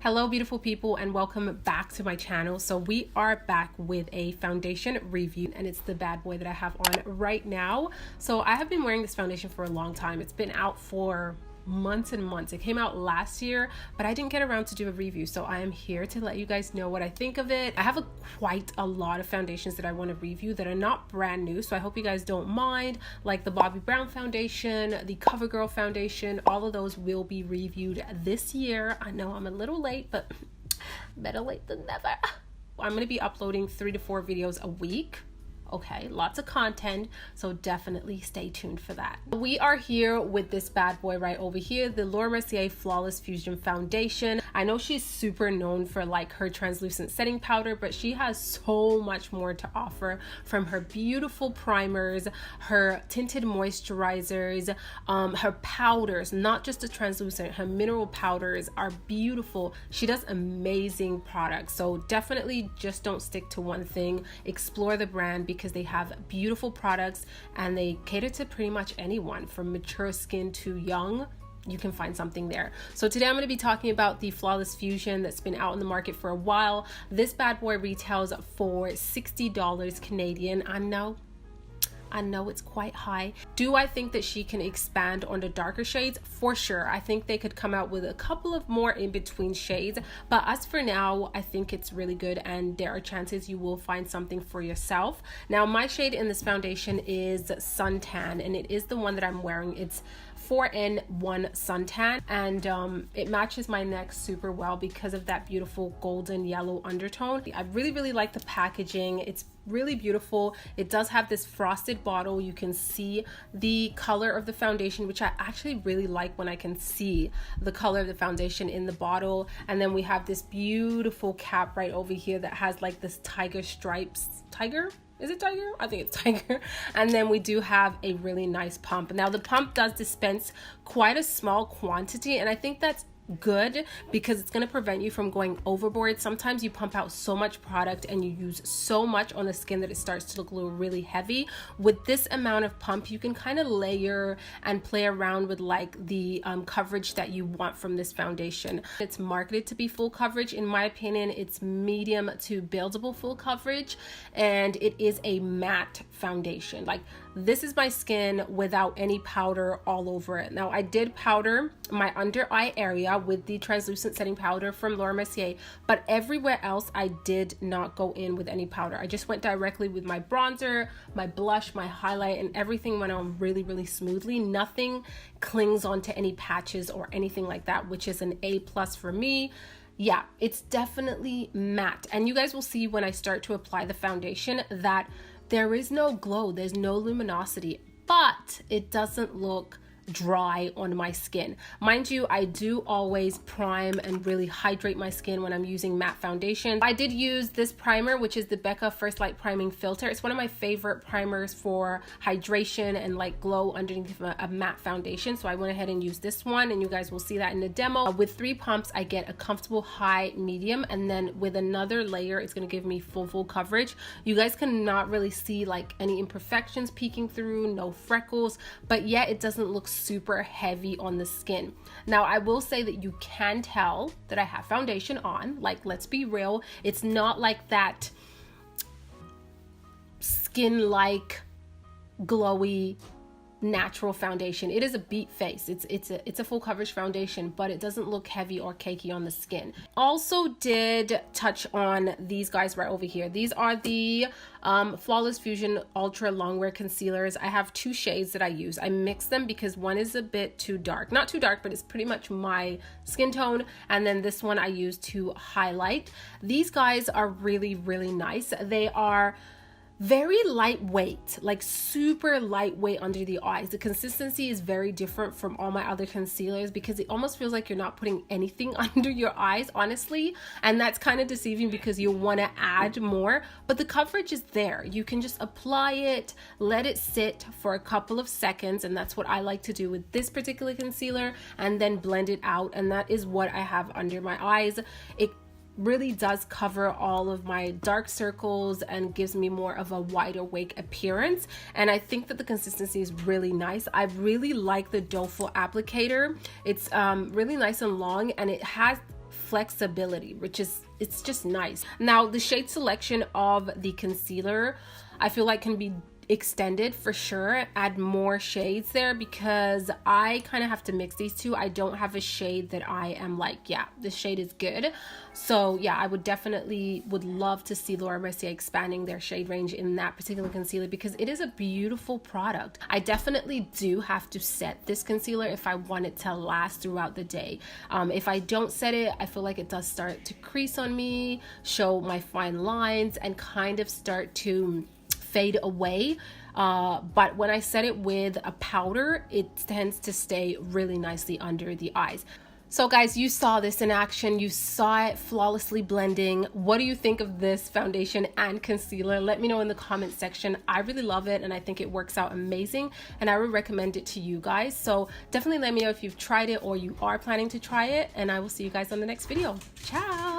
Hello beautiful people, and welcome back to my channel. So we are back with a foundation review, and it's the bad boy that I have on right now. So I have been wearing this foundation for a long time. It's been out for months and months. It came out last year, but I didn't get around to do a review, so I am here to let you guys know what I think of it. I have quite a lot of foundations that I want to review that are not brand new, so I hope you guys don't mind, like the Bobbi Brown foundation, the CoverGirl foundation. All of those will be reviewed this year. I know I'm a little late, but better late than never. I'm going to be uploading 3 to 4 videos a week. Okay, lots of content, so definitely stay tuned for that. We are here with this bad boy right over here, the Laura Mercer Flawless Fusion Foundation. I know she's super known for like her translucent setting powder, but she has so much more to offer, from her beautiful primers, her tinted moisturizers, her powders, not just the translucent, her mineral powders are beautiful. She does amazing products, so definitely just don't stick to one thing. Explore the brand, because they have beautiful products and they cater to pretty much anyone, from mature skin to young. You can find something there. So today I'm going to be talking about the Flawless Fusion that's been out in the market for a while. This bad boy retails for $60 Canadian. I know it's quite high. Do I think that she can expand on the darker shades? For sure. I think they could come out with a couple of more in between shades, but as for now, I think it's really good, and there are chances you will find something for yourself. Now, my shade in this foundation is Suntan, and it is the one that I'm wearing. It's 4N1 Suntan, and it matches my neck super well because of that beautiful golden yellow undertone. I really like the packaging. It's really beautiful. It does have this frosted bottle. You can see the color of the foundation, which I actually really like when I can see the color of the foundation in the bottle. And then we have this beautiful cap right over here that has like this tiger stripes. Tiger? Is it tiger? I think it's tiger. And then we do have a really nice pump. Now the pump does dispense quite a small quantity, and I think that's good because it's going to prevent you from going overboard. Sometimes you pump out so much product and you use so much on the skin that it starts to look a little really heavy. With this amount of pump, you can kind of layer and play around with like the coverage that you want from this foundation. It's marketed to be full coverage. In my opinion, it's medium to buildable full coverage, and it is a matte foundation. Like, this is my skin without any powder all over it. Now, I did powder my under eye area with the translucent setting powder from Laura Mercer, but everywhere else I did not go in with any powder. I just went directly with my bronzer, my blush, my highlight, and everything went on really smoothly. Nothing clings onto any patches or anything like that, which is an A+ for me. Yeah, it's definitely matte, and you guys will see when I start to apply the foundation that there is no glow, there's no luminosity, but it doesn't look dry on my skin. Mind you, I do always prime and really hydrate my skin when I'm using matte foundation. I did use this primer, which is the Becca First Light Priming Filter. It's one of my favorite primers for hydration and like glow underneath a matte foundation, so I went ahead and used this one, and you guys will see that in the demo. With 3 pumps, I get a comfortable high, medium, and then with another layer, it's going to give me full coverage. You guys cannot really see like any imperfections peeking through, no freckles, but yet it doesn't look super heavy on the skin. Now, I will say that you can tell that I have foundation on. Like, let's be real, it's not like that skin-like glowy natural foundation. It is a beat face. It's a full coverage foundation, but it doesn't look heavy or cakey on the skin. Also did touch on these guys right over here. These are the Flawless Fusion ultra-longwear concealers. I have 2 shades that I use. I mix them because one is a bit too dark. Not too dark, but it's pretty much my skin tone. And then this one I use to highlight. These guys are really nice. They are very lightweight, like super lightweight under the eyes. The consistency is very different from all my other concealers because it almost feels like you're not putting anything under your eyes, honestly, and that's kind of deceiving because you want to add more, but the coverage is there. You can just apply it, let it sit for a couple of seconds, and that's what I like to do with this particular concealer, and then blend it out, and that is what I have under my eyes. It really does cover all of my dark circles and gives me more of a wide awake appearance, and I think that the consistency is really nice. I really like the doe foot applicator. It's really nice and long, and it has flexibility, which is, it's just nice. Now the shade selection of the concealer, I feel like can be extended for sure, add more shades there, because I kind of have to mix these two. I don't have a shade that I am like, yeah, this shade is good. So yeah, I would definitely would love to see Laura Mercier expanding their shade range in that particular concealer, because it is a beautiful product. I definitely do have to set this concealer if I want it to last throughout the day. If I don't set it, I feel like it does start to crease on me, show my fine lines, and kind of start to fade away. But when I set it with a powder, it tends to stay really nicely under the eyes. So guys, you saw this in action. You saw it flawlessly blending. What do you think of this foundation and concealer? Let me know in the comment section. I really love it and I think it works out amazing, and I would recommend it to you guys. So definitely let me know if you've tried it or you are planning to try it, and I will see you guys on the next video. Ciao.